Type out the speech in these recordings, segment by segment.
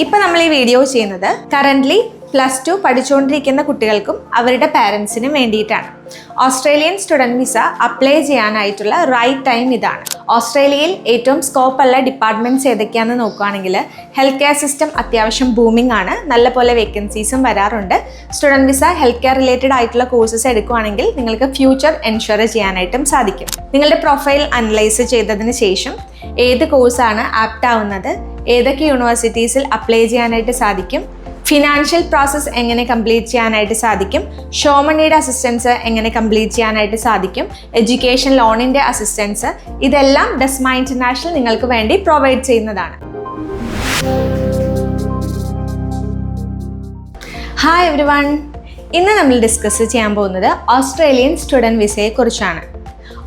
ഇപ്പോൾ നമ്മൾ ഈ വീഡിയോ ചെയ്യുന്നത് കറൻ്റ്ലി +2 പഠിച്ചുകൊണ്ടിരിക്കുന്ന കുട്ടികൾക്കും അവരുടെ പാരൻസിനും വേണ്ടിയിട്ടാണ്. ഓസ്ട്രേലിയൻ സ്റ്റുഡൻറ് വിസ അപ്ലൈ ചെയ്യാനായിട്ടുള്ള റൈറ്റ് ടൈം ഇതാണ്. ഓസ്ട്രേലിയയിൽ ഏറ്റവും സ്കോപ്പുള്ള ഡിപ്പാർട്ട്മെൻറ്റ്സ് ഏതൊക്കെയാണെന്ന് നോക്കുകയാണെങ്കിൽ ഹെൽത്ത് കെയർ സിസ്റ്റം അത്യാവശ്യം ബൂമിംഗ് ആണ്. നല്ലപോലെ വേക്കൻസീസും വരാറുണ്ട്. Student visa health care related ആയിട്ടുള്ള കോഴ്സസ് എടുക്കുകയാണെങ്കിൽ നിങ്ങൾക്ക് ഫ്യൂച്ചർ എൻഷുർ ചെയ്യാനായിട്ടും സാധിക്കും. നിങ്ങളുടെ പ്രൊഫൈൽ അനലൈസ് ചെയ്തതിന് ശേഷം ഏത് കോഴ്സാണ് ആപ്റ്റ് ആവുന്നത്, ഏതൊക്കെ യൂണിവേഴ്സിറ്റീസിൽ അപ്ലൈ ചെയ്യാനായിട്ട് സാധിക്കും, ഫിനാൻഷ്യൽ പ്രോസസ്സ് എങ്ങനെ കംപ്ലീറ്റ് ചെയ്യാനായിട്ട് സാധിക്കും, ഷോമണിയുടെ അസിസ്റ്റൻസ് എങ്ങനെ കംപ്ലീറ്റ് ചെയ്യാനായിട്ട് സാധിക്കും, എഡ്യൂക്കേഷൻ ലോണിൻ്റെ അസിസ്റ്റൻസ്, ഇതെല്ലാം ഡെസ്മ ഇന്റർനാഷണൽ നിങ്ങൾക്ക് വേണ്ടി പ്രൊവൈഡ് ചെയ്യുന്നതാണ്. ഹായ് എവരിവൺ, ഇന്ന് നമ്മൾ ഡിസ്കസ് ചെയ്യാൻ പോകുന്നത് ഓസ്ട്രേലിയൻ സ്റ്റുഡൻറ് വിസയെ കുറിച്ചാണ്.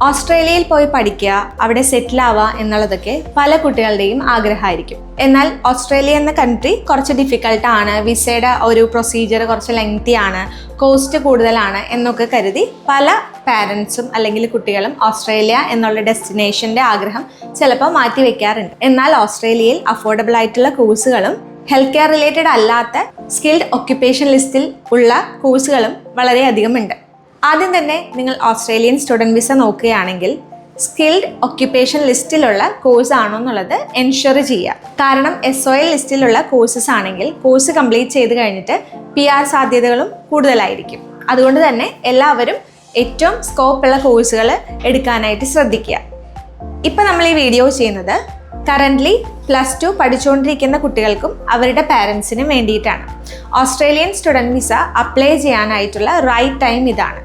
ഓസ്ട്രേലിയയിൽ പോയി പഠിക്കുക, അവിടെ സെറ്റിൽ ആവുക എന്നുള്ളതൊക്കെ പല കുട്ടികളുടെയും ആഗ്രഹമായിരിക്കും. എന്നാൽ ഓസ്ട്രേലിയ എന്ന കൺട്രി കുറച്ച് ഡിഫിക്കൽട്ടാണ്, വിസയുടെ ഒരു പ്രൊസീജിയർ കുറച്ച് ലെങ്തി ആണ്, കോസ്റ്റ് കൂടുതലാണ് എന്നൊക്കെ കരുതി പല പാരൻസും അല്ലെങ്കിൽ കുട്ടികളും ഓസ്ട്രേലിയ എന്നുള്ള ഡെസ്റ്റിനേഷൻ്റെ ആഗ്രഹം ചിലപ്പോൾ മാറ്റി വയ്ക്കാറുണ്ട്. എന്നാൽ ഓസ്ട്രേലിയയിൽ അഫോർഡബിൾ ആയിട്ടുള്ള കോഴ്സുകളും ഹെൽത്ത് കെയർ റിലേറ്റഡ് അല്ലാത്ത സ്കിൽഡ് ഒക്യുപ്പേഷൻ ലിസ്റ്റിൽ ഉള്ള കോഴ്സുകളും വളരെയധികം ഉണ്ട്. ആദ്യം തന്നെ നിങ്ങൾ ഓസ്ട്രേലിയൻ സ്റ്റുഡൻറ് വിസ നോക്കുകയാണെങ്കിൽ സ്കിൽഡ് ഒക്യുപ്പേഷൻ ലിസ്റ്റിലുള്ള കോഴ്സ് ആണോ എന്നുള്ളത് എൻഷുർ ചെയ്യുക. കാരണം SOL ലിസ്റ്റിലുള്ള കോഴ്സസ് ആണെങ്കിൽ കോഴ്സ് കംപ്ലീറ്റ് ചെയ്ത് കഴിഞ്ഞിട്ട് PR സാധ്യതകളും കൂടുതലായിരിക്കും. അതുകൊണ്ട് തന്നെ എല്ലാവരും ഏറ്റവും സ്കോപ്പുള്ള കോഴ്സുകൾ എടുക്കാനായിട്ട് ശ്രദ്ധിക്കുക. ഇപ്പം നമ്മൾ ഈ വീഡിയോ ചെയ്യുന്നത് കറൻ്റ്ലി +2 പഠിച്ചുകൊണ്ടിരിക്കുന്ന കുട്ടികൾക്കും അവരുടെ പാരൻസിനും വേണ്ടിയിട്ടാണ്. ഓസ്ട്രേലിയൻ സ്റ്റുഡൻറ് വിസ അപ്ലൈ ചെയ്യാനായിട്ടുള്ള റൈറ്റ് ടൈം ഇതാണ്.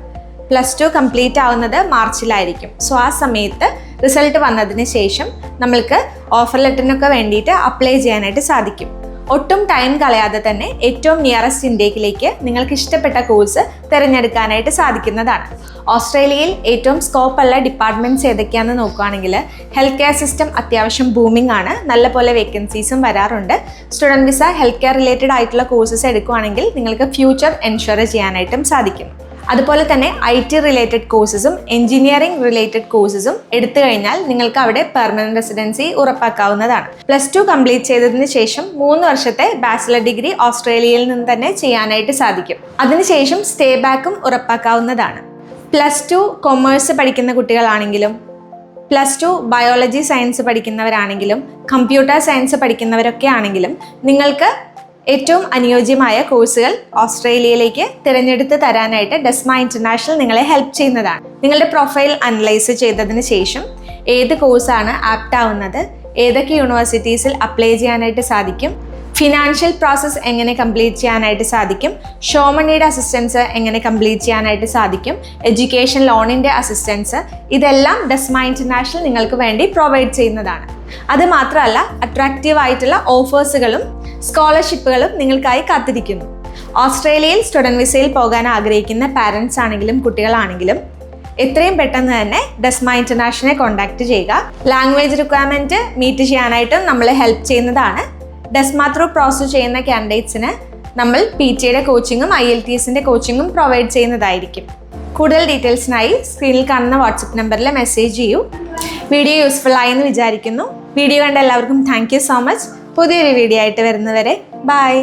+2 കംപ്ലീറ്റ് ആവുന്നത് മാർച്ചിലായിരിക്കും. സോ ആ സമയത്ത് റിസൾട്ട് വന്നതിന് ശേഷം നമ്മൾക്ക് ഓഫർ ലെറ്ററിനൊക്കെ വേണ്ടിയിട്ട് അപ്ലൈ ചെയ്യാനായിട്ട് സാധിക്കും. ഒട്ടും ടൈം കളയാതെ തന്നെ ഏറ്റവും നിയറസ്റ്റ് ഇൻടേക്കിലേക്ക് നിങ്ങൾക്ക് ഇഷ്ടപ്പെട്ട കോഴ്സ് തിരഞ്ഞെടുക്കാനായിട്ട് സാധിക്കുന്നതാണ്. ഓസ്ട്രേലിയയിൽ ഏറ്റവും സ്കോപ്പുള്ള ഡിപ്പാർട്ട്മെൻറ്റ്സ് ഏതൊക്കെയാണെന്ന് നോക്കുകയാണെങ്കിൽ ഹെൽത്ത് കെയർ സിസ്റ്റം അത്യാവശ്യം ബൂമിംഗ് ആണ്. നല്ലപോലെ വേക്കൻസീസും വരാറുണ്ട്. Student visa health care related ആയിട്ടുള്ള കോഴ്സസ് എടുക്കുകയാണെങ്കിൽ നിങ്ങൾക്ക് ഫ്യൂച്ചർ എൻഷുർ ചെയ്യാനായിട്ടും സാധിക്കും. അതുപോലെ തന്നെ IT റിലേറ്റഡ് കോഴ്സസും എഞ്ചിനീയറിംഗ് റിലേറ്റഡ് കോഴ്സസും എടുത്തു കഴിഞ്ഞാൽ നിങ്ങൾക്ക് അവിടെ പെർമനന്റ് റെസിഡൻസി ഉറപ്പാക്കാവുന്നതാണ്. +2 കംപ്ലീറ്റ് ചെയ്തതിന് ശേഷം 3 വർഷത്തെ ബാച്ചിലർ ഡിഗ്രി ഓസ്ട്രേലിയയിൽ നിന്ന് തന്നെ ചെയ്യാനായിട്ട് സാധിക്കും. അതിനുശേഷം സ്റ്റേ ബാക്കും ഉറപ്പാക്കാവുന്നതാണ്. +2 കൊമേഴ്സ് പഠിക്കുന്ന കുട്ടികളാണെങ്കിലും +2 ബയോളജി സയൻസ് പഠിക്കുന്നവരാണെങ്കിലും കമ്പ്യൂട്ടർ സയൻസ് പഠിക്കുന്നവരൊക്കെ ആണെങ്കിലും നിങ്ങൾക്ക് ഏറ്റവും അനുയോജ്യമായ കോഴ്സുകൾ ഓസ്ട്രേലിയയിലേക്ക് തിരഞ്ഞെടുത്ത് തരാനായിട്ട് ഡെസ്മ ഇന്റർനാഷണൽ നിങ്ങളെ ഹെൽപ്പ് ചെയ്യുന്നതാണ്. നിങ്ങളുടെ പ്രൊഫൈൽ അനലൈസ് ചെയ്തതിന് ശേഷം ഏത് കോഴ്സാണ് ആപ്റ്റ് ആവുന്നത്, ഏതൊക്കെ യൂണിവേഴ്സിറ്റീസിൽ അപ്ലൈ ചെയ്യാനായിട്ട് സാധിക്കും, ഫിനാൻഷ്യൽ പ്രോസസ്സ് എങ്ങനെ കംപ്ലീറ്റ് ചെയ്യാനായിട്ട് സാധിക്കും, ഷോമണിയുടെ അസിസ്റ്റൻസ് എങ്ങനെ കംപ്ലീറ്റ് ചെയ്യാനായിട്ട് സാധിക്കും, എഡ്യൂക്കേഷൻ ലോണിൻ്റെ അസിസ്റ്റൻസ്, ഇതെല്ലാം ഡെസ്മ ഇന്റർനാഷണൽ നിങ്ങൾക്ക് വേണ്ടി പ്രൊവൈഡ് ചെയ്യുന്നതാണ്. അത് മാത്രമല്ല അട്രാക്റ്റീവ് ആയിട്ടുള്ള ഓഫേഴ്സുകളും സ്കോളർഷിപ്പുകളും നിങ്ങൾക്കായി കാത്തിരിക്കുന്നു. ഓസ്ട്രേലിയയിൽ സ്റ്റുഡൻറ് വിസയിൽ പോകാൻ ആഗ്രഹിക്കുന്ന പാരൻസ് ആണെങ്കിലും കുട്ടികളാണെങ്കിലും എത്രയും പെട്ടെന്ന് തന്നെ ഡെസ്മ ഇന്റർനാഷണലെ കോൺടാക്ട് ചെയ്യുക. ലാംഗ്വേജ് റിക്വയർമെൻറ്റ് മീറ്റ് ചെയ്യാനായിട്ടും നമ്മളെ ഹെൽപ്പ് ചെയ്യുന്നതാണ്. ഡെസ്മ ത്രൂ പ്രോസസ് ചെയ്യുന്ന കാൻഡിഡേറ്റ്സിന് നമ്മൾ PTയുടെ കോച്ചിങ്ങും IELTSൻ്റെ കോച്ചിങ്ങും പ്രൊവൈഡ് ചെയ്യുന്നതായിരിക്കും. കൂടുതൽ ഡീറ്റെയിൽസിനായി സ്ക്രീനിൽ കാണുന്ന വാട്സപ്പ് നമ്പറിൽ മെസ്സേജ് ചെയ്യൂ. വീഡിയോ യൂസ്ഫുൾ ആയെന്ന് വിചാരിക്കുന്നു. വീഡിയോ കണ്ട എല്ലാവർക്കും താങ്ക് യു സോ മച്ച്. പുതിയൊരു വീഡിയോ ആയിട്ട് വരുന്നവരെ ബൈ.